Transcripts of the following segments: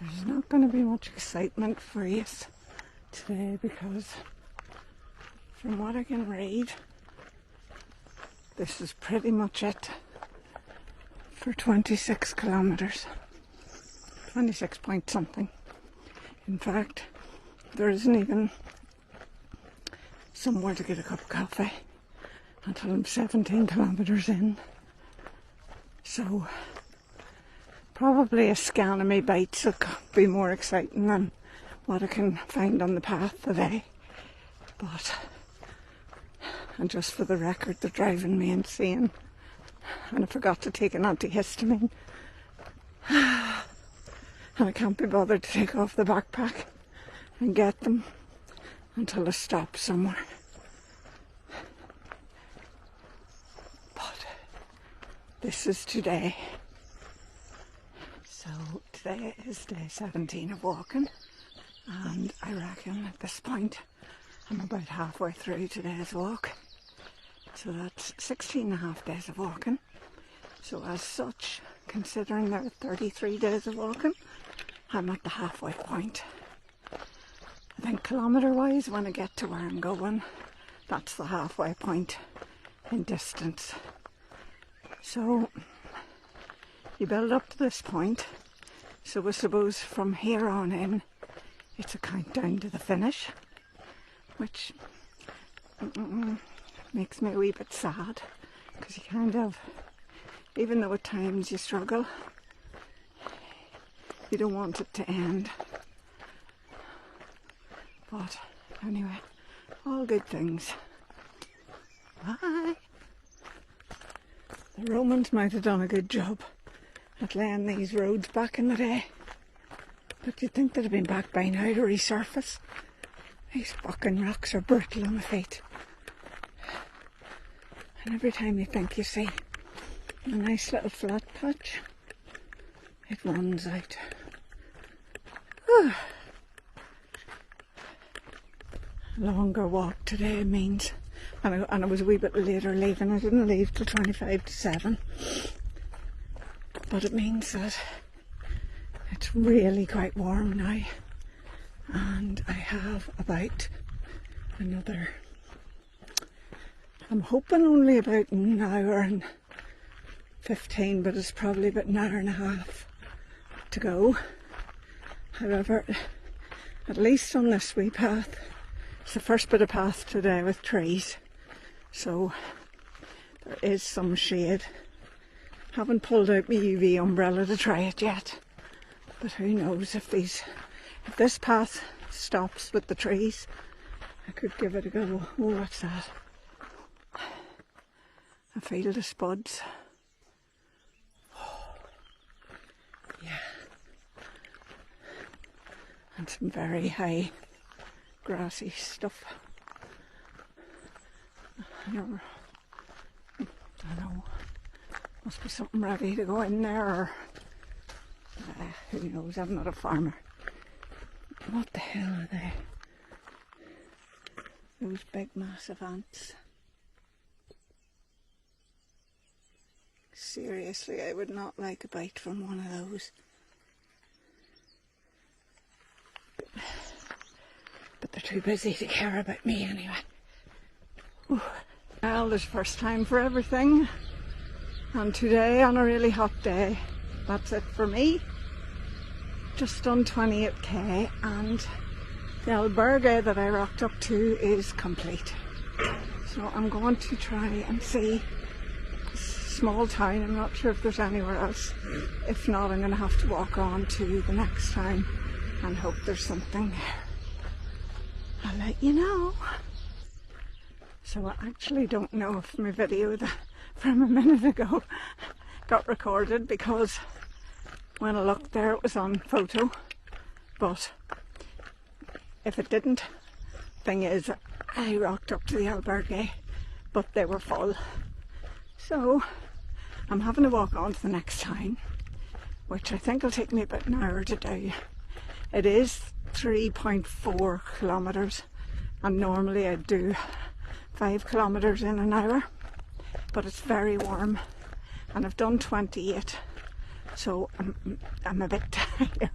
There's not going to be much excitement for you today because from what I can read, this is pretty much it for 26 kilometres. 26 point something. In fact, there isn't even somewhere to get a cup of coffee until I'm 17 kilometres in. So probably a scan of me bites will be more exciting than what I can find on the path today. But, and just for the record, they're driving me insane. And I forgot to take an antihistamine. And I can't be bothered to take off the backpack and get them until I stop somewhere. But this is today. So today is day 17 of walking, and I reckon at this point I'm about halfway through today's walk. So that's 16 and a half days of walking. So as such, considering there are 33 days of walking, I'm at the halfway point. I think kilometre wise, when I get to where I'm going, that's the halfway point in distance. So you build up to this point, so I suppose from here on in it's a countdown to the finish, which makes me a wee bit sad, because you kind of, even though at times you struggle, you don't want it to end. But anyway, all good things. Bye! The Romans might have done a good job at laying these roads back in the day, but you'd think they'd have been back by now to resurface. These fucking rocks are brittle on the feet. And every time you think you see a nice little flat patch, it runs out. Longer walk today means, and I was a wee bit later leaving. I didn't leave till 25 to 7, but it means that it's really quite warm now, and I have about another, I'm hoping only about an hour and 15, but it's probably about an hour and a half to go. However, at least on this wee path, it's the first bit of path today with trees, so there is some shade. Haven't pulled out my UV umbrella to try it yet, but who knows, if this path stops with the trees, I could give it a go. Oh, what's that? I feel the spuds. Oh, yeah. And some very high grassy stuff. I don't know. Must be something ready to go in there, or who knows, I'm not a farmer. What the hell are they? Those big massive ants. Seriously, I would not like a bite from one of those. But they're too busy to care about me anyway. Ooh. Well, there's first time for everything. And today, on a really hot day, that's it for me. Just done 28k, and the albergue that I rocked up to is complete. So I'm going to try and see a small town. I'm not sure if there's anywhere else. If not, I'm going to have to walk on to the next town and hope there's something there. I'll let you know. So I actually don't know if my video from a minute ago got recorded, because when I looked there it was on photo, but if it didn't, thing is I rocked up to the albergue but they were full, so I'm having to walk on to the next town, which I think will take me about an hour to do. It is 3.4 kilometres, and normally I'd do 5 kilometres in an hour, but it's very warm and I've done 28, so I'm a bit tired.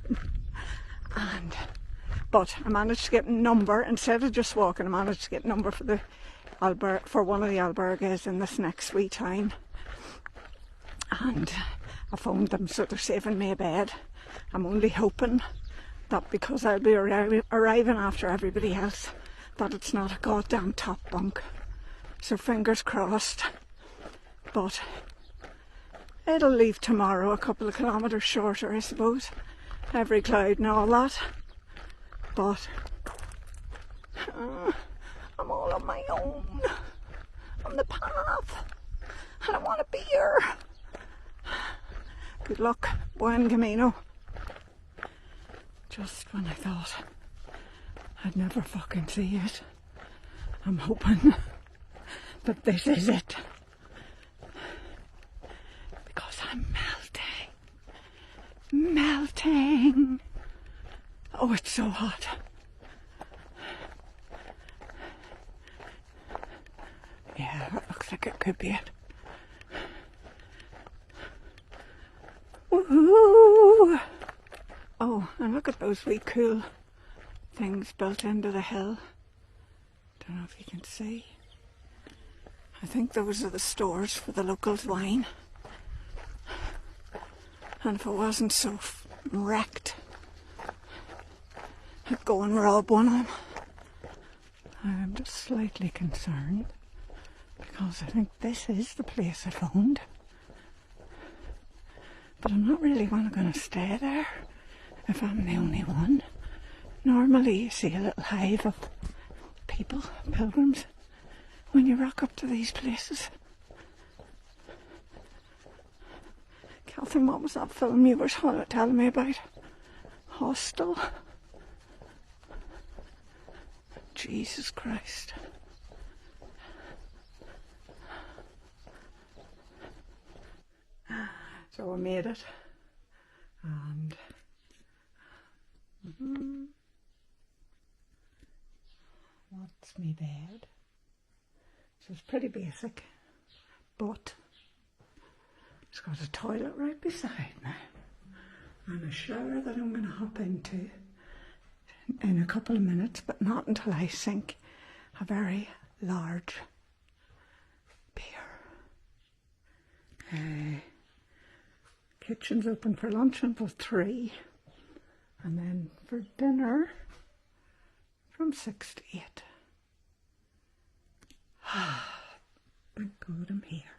But I managed to get a number, instead of just walking, I managed to get a number for one of the albergues in this next wee town. And I phoned them, so they're saving me a bed. I'm only hoping that because I'll be arriving after everybody else, that it's not a goddamn top bunk. So fingers crossed. But it'll leave tomorrow a couple of kilometres shorter, I suppose. Every cloud and all that. But I'm all on my own, on the path, and I want a beer. Good luck, buen camino. Just when I thought I'd never fucking see it, I'm hoping that this is it. Because I'm melting. Oh, it's so hot. Yeah, that looks like it could be it. Woohoo! Oh, and look at those wee cool things built into the hill. Don't know if you can see. I think those are the stores for the locals' wine. And if it wasn't so wrecked, I'd go and rob one of them. I'm just slightly concerned because I think this is the place I phoned. But I'm not really going to stay there if I'm the only one. Normally you see a little hive of people, pilgrims, when you rock up to these places. Catherine, what was that film you were telling me about? Hostel? Jesus Christ. So I made it, and what's me bed? So it's pretty basic, but it's got a toilet right beside me and a shower that I'm going to hop into in a couple of minutes, but not until I sink a very large beer. Kitchen's open for lunch until 3, and then for dinner from 6 to 8. Thank God I'm here.